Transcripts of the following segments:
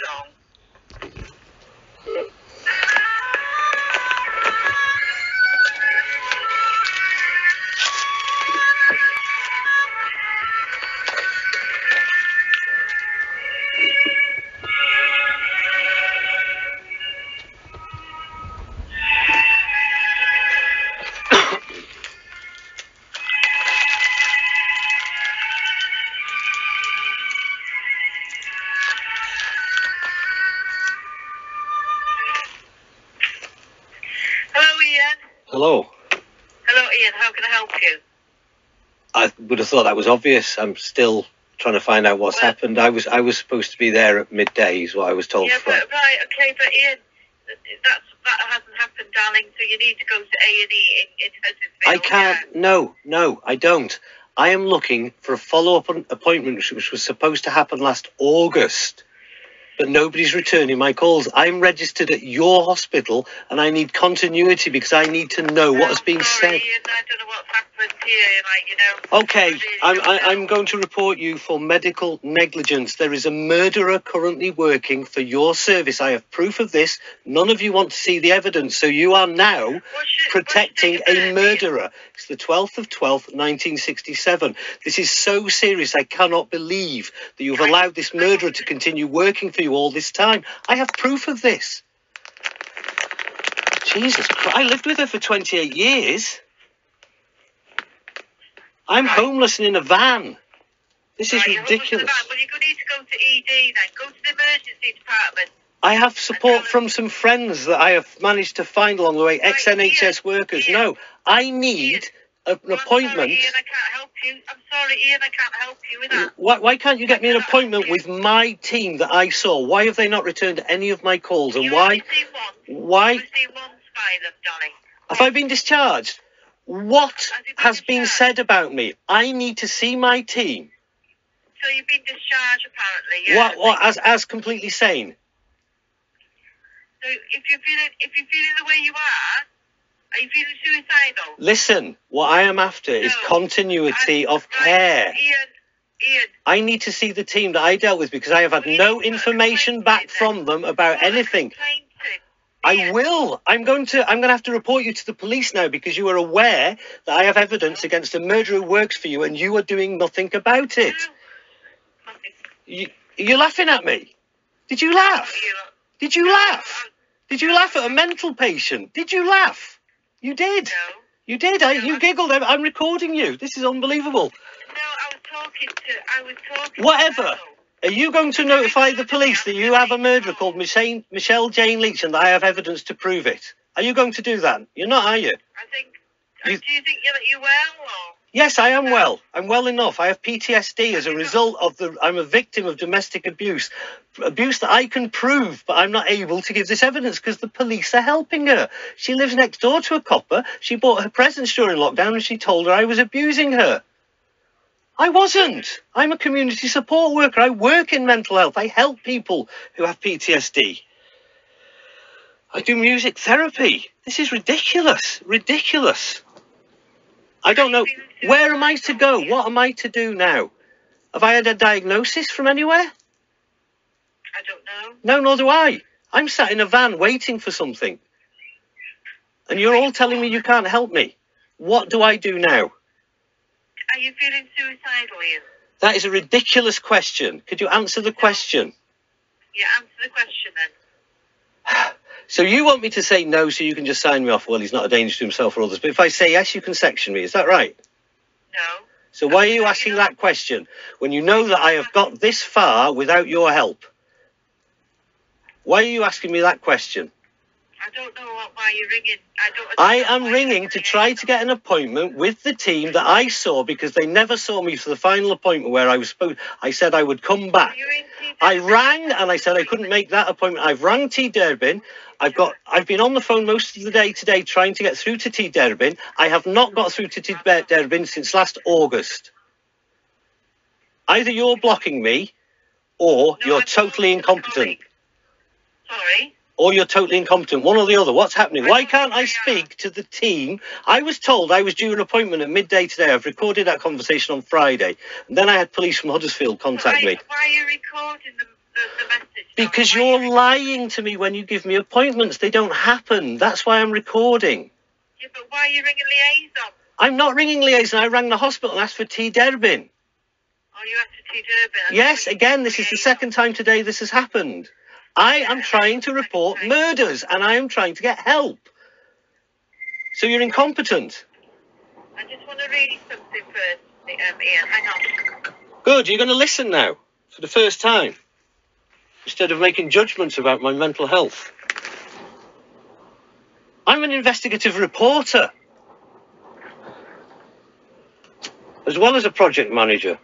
long. Hello. Hello, Ian. How can I help you? I would have thought that was obvious. I'm still trying to find out what's happened. I was supposed to be there at midday, is what I was told. Yeah, but Ian, that hasn't happened, darling. So you need to go to A&E in Huddersfield. I can't. Yeah. No, I don't. I am looking for a follow-up appointment, which was supposed to happen last August. But nobody's returning my calls. I'm registered at your hospital, and I need continuity because I need to know what has been said. Ian, I don't know what's happened here. Okay, I'm going to report you for medical negligence. There is a murderer currently working for your service. I have proof of this. None of you want to see the evidence, so you are now protecting a murderer. It's the 12th of 12th, 1967. This is so serious. I cannot believe that you've allowed this murderer to continue working for you all this time. I have proof of this. Jesus Christ, I lived with her for 28 years. I'm homeless and in a van. This is ridiculous. Well, you need to go to ED then. Go to the emergency department. I have support from some friends that I have managed to find along the way, ex-NHS workers. No, I need an appointment. Sorry, Ian, I can't help you. I'm sorry, Ian, I can't help you with that. Why can't you get me an appointment with my team that I saw? Why have they not returned any of my calls? And why? Why? You see once by them, darling. Have I been discharged? What has been said about me? I need to see my team. So you've been discharged, apparently, yeah. What? As completely sane? So if you're feeling the way you are you feeling suicidal? Listen, what I am after is continuity of care. Ian. I need to see the team that I dealt with because I have had no information back from them about anything. I will. I'm going to have to report you to the police now because you are aware that I have evidence against a murderer who works for you and you are doing nothing about it. You're laughing at me. Did you laugh? Did you laugh? Did you laugh at a mental patient? Did you laugh? You did. No. You did. You giggled. I'm recording you. This is unbelievable. No, I was talking. Whatever. Are you going to notify the police that you have a murderer called Michelle Jane Leach and that I have evidence to prove it? Are you going to do that? You're not, are you? I think. Do you think you're well? Or? Yes, I am well. I'm well enough. I have PTSD as a result of I'm a victim of domestic abuse. Abuse that I can prove, but I'm not able to give this evidence because the police are helping her. She lives next door to a copper. She bought her presents during lockdown and she told her I was abusing her. I wasn't. I'm a community support worker. I work in mental health. I help people who have PTSD. I do music therapy. This is ridiculous. Ridiculous. I don't know. Where am I to go? What am I to do now? Have I had a diagnosis from anywhere? I don't know. No, nor do I. I'm sat in a van waiting for something. And you're all telling me you can't help me. What do I do now? Are you feeling suicidal, Ian? That is a ridiculous question. Could you answer the question? Yeah, answer the question then. So you want me to say no so you can just sign me off? Well, he's not a danger to himself or others. But if I say yes, you can section me. Is that right? No. So why are you asking that question when you know that I have got this far without your help? Why are you asking me that question? I don't know why you're ringing. I am ringing to try to get an appointment with the team that I saw because they never saw me for the final appointment where I was supposed. I said I would come back. I rang and I said I couldn't make that appointment. I've rang T Derbyn. I've been on the phone most of the day today trying to get through to T Derbyn. I have not got through to T Derbyn since last August. Either you're blocking me or you're totally incompetent. Sorry? Or you're totally incompetent. One or the other. What's happening? Why can't I speak to the team? I was told I was due an appointment at midday today. I've recorded that conversation on Friday. And then I had police from Huddersfield contact me. Why are you recording the message Because you're lying to me when you give me appointments. They don't happen. That's why I'm recording. Yeah, but why are you ringing liaison? I'm not ringing liaison. I rang the hospital and asked for T. Derbyn. Oh, you have to T. Derbyn. Yes, again, this is the second time today this has happened. I am trying to report murders and I am trying to get help. So you're incompetent. I just want to read you something first, Ian. Hang on. Good, you're going to listen now for the first time instead of making judgments about my mental health. I'm an investigative reporter as well as a project manager.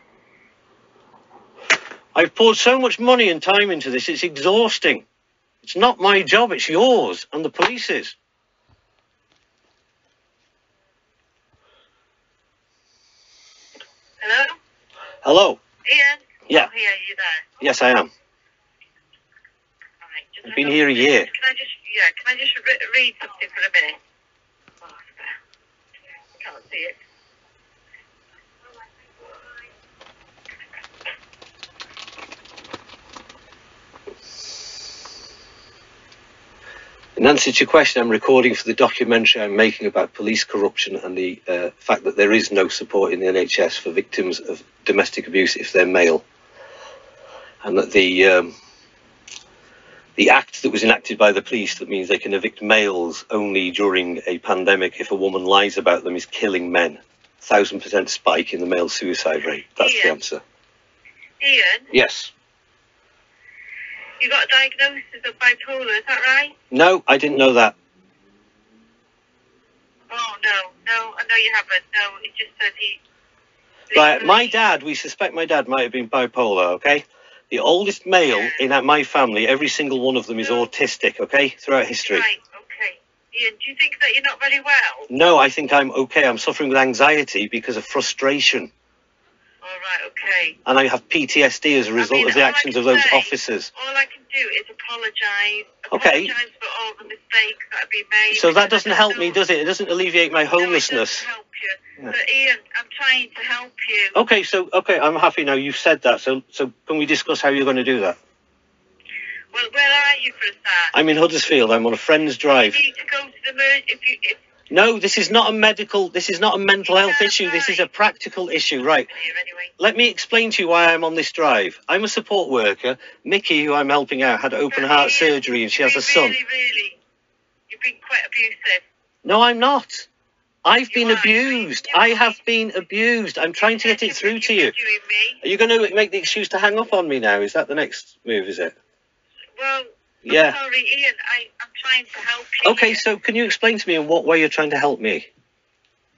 I've poured so much money and time into this, it's exhausting. It's not my job, it's yours and the police's. Hello? Hello? Ian? Yeah. Oh, here, you there? Yes, I am. All right, just I've been here a year. Can I just read something for a minute? Oh, I can't see it. In answer to your question, I'm recording for the documentary I'm making about police corruption and the fact that there is no support in the NHS for victims of domestic abuse if they're male. And that the act that was enacted by the police that means they can evict males only during a pandemic if a woman lies about them is killing men. 1,000% spike in the male suicide rate. That's the answer. Ian? Yes. You got a diagnosis of bipolar, is that right? No, I didn't know that. Oh, no, I know you haven't. No, it just said he... Right, my dad, we suspect my dad might have been bipolar, okay? The oldest male in my family, every single one of them is autistic, okay? Throughout history. Right, okay. Ian, do you think that you're not very well? No, I think I'm okay. I'm suffering with anxiety because of frustration. All right, okay. And I have PTSD as a result of the actions of those officers. All I can do is apologise. Okay. Apologise for all the mistakes that have been made. So that doesn't help me, does it? It doesn't alleviate my homelessness. No, it doesn't help you. But Ian, I'm trying to help you. Okay, I'm happy now. You've said that. So can we discuss how you're going to do that? Well, where are you for a start? I'm in Huddersfield. I'm on a friend's drive. You need to go to the emergency. No, this is not a mental health issue. This is a practical issue, right? Let me explain to you why I'm on this drive. I'm a support worker. Mickey, who I'm helping out, had open heart surgery and she has a son. Really, you've been quite abusive. No, I'm not. I've been abused. I have been abused. I'm trying to get it through to you. Are you going to make the excuse to hang up on me now? Is that the next move, is it? Well... Yeah. I'm sorry, Ian. I'm trying to help you. Okay, so can you explain to me in what way you're trying to help me?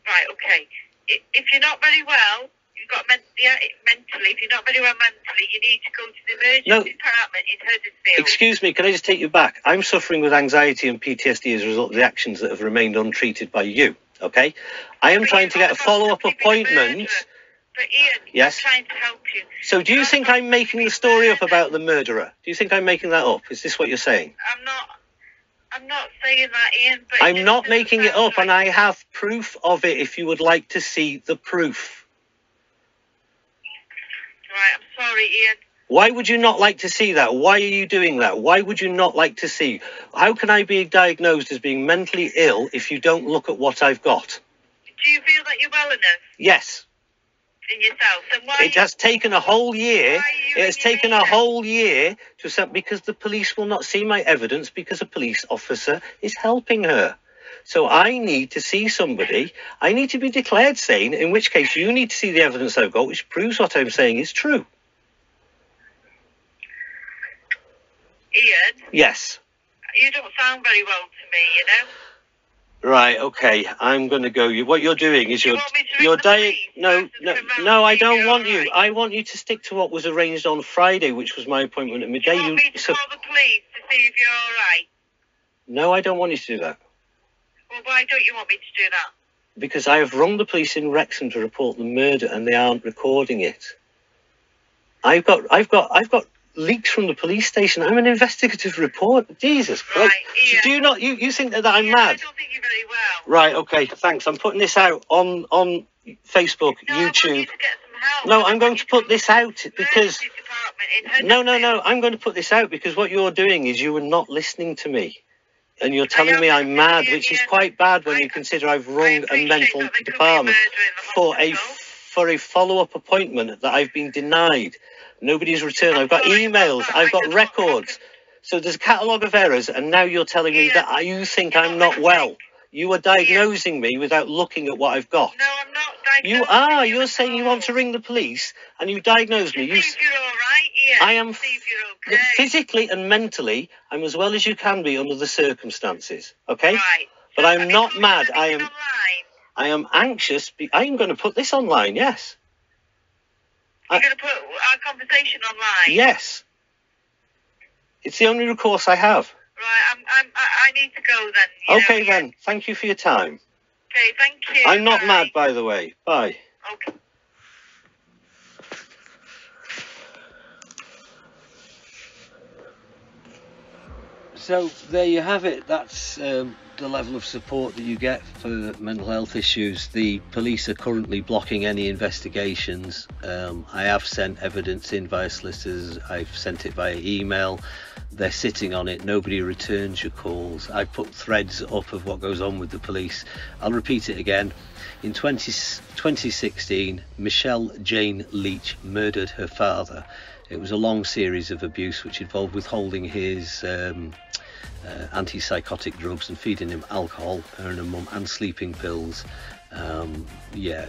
Right, okay. If you're not very well, you've got mentally, if you're not very well mentally, you need to go to the emergency department in Huddersfield. Excuse me, can I just take you back? I'm suffering with anxiety and PTSD as a result of the actions that have remained untreated by you, okay? I am trying to get a follow-up appointment. But Ian, yes? I'm trying to help you. So do you think I'm making the story up about the murderer? Do you think I'm making that up? Is this what you're saying? I'm not saying that, Ian. But I'm not making it up, and I have proof of it if you would like to see the proof. Right, I'm sorry, Ian. Why would you not like to see that? Why are you doing that? Why would you not like to see? How can I be diagnosed as being mentally ill if you don't look at what I've got? Do you feel that you're well enough? Yes. In yourself? Then why it has taken a whole year. It has taken a whole year because the police will not see my evidence because a police officer is helping her. So I need to see somebody. I need to be declared sane, in which case you need to see the evidence I've got, which proves what I'm saying is true. Ian? Yes. You don't sound very well to me, you know? Right, okay, I'm going to go. What you're doing is you're No, I don't want you. I want you to stick to what was arranged on Friday, which was my appointment at midday. You want me to call the police to see if you're all right? No, I don't want you to do that. Well, why don't you want me to do that? Because I have rung the police in Wrexham to report the murder, and they aren't recording it. I've got leaks from the police station. I'm an investigative reporter. Jesus Christ. Right, Ian. Do you not, you think that I'm mad? I don't think you're very well. Right, okay, thanks. I'm putting this out on Facebook, no, YouTube. I want you to get some help. No, I'm going to put this out because... Emergency department in No, Huddersfield. I'm going to put this out because what you're doing is you are not listening to me. And you're I telling am me I'm listening mad, to you, which is yeah. quite bad when I- you consider I've I rung a appreciate mental that there could be a department murder in the hospital. for a follow-up appointment that I've been denied. Nobody's returned. I've got sorry about emails. that. I've I got don't know what records. happened. So there's a catalogue of errors, and now you're telling me Yeah. that you think You're I'm not not well. listening. You are diagnosing me without looking at what I've got. No, I'm not diagnosing You are. you You're at saying you all. want to ring the police, and you diagnose me. See if you're all right, Ian. I am See if you're okay. physically and mentally, I'm as well as you can be under the circumstances. Okay? Right. But So I'm have you not posted mad. anything online? I am anxious. I'm going to put this online. Yes. You're going to put our conversation online? Yes. It's the only recourse I have. Right, I need to go then. You Okay know, then. Thank you for your time. Okay, thank you. I'm not Bye. mad, by the way. Bye. Okay. So there you have it. That's the level of support that you get for mental health issues. The police are currently blocking any investigations. I have sent evidence in via solicitors. I've sent it via email. They're sitting on it. Nobody returns your calls. I put threads up of what goes on with the police. I'll repeat it again. In 2016, Michelle Jane Leach murdered her father. It was a long series of abuse which involved withholding his antipsychotic drugs and feeding him alcohol, her and her mum, and sleeping pills. Yeah.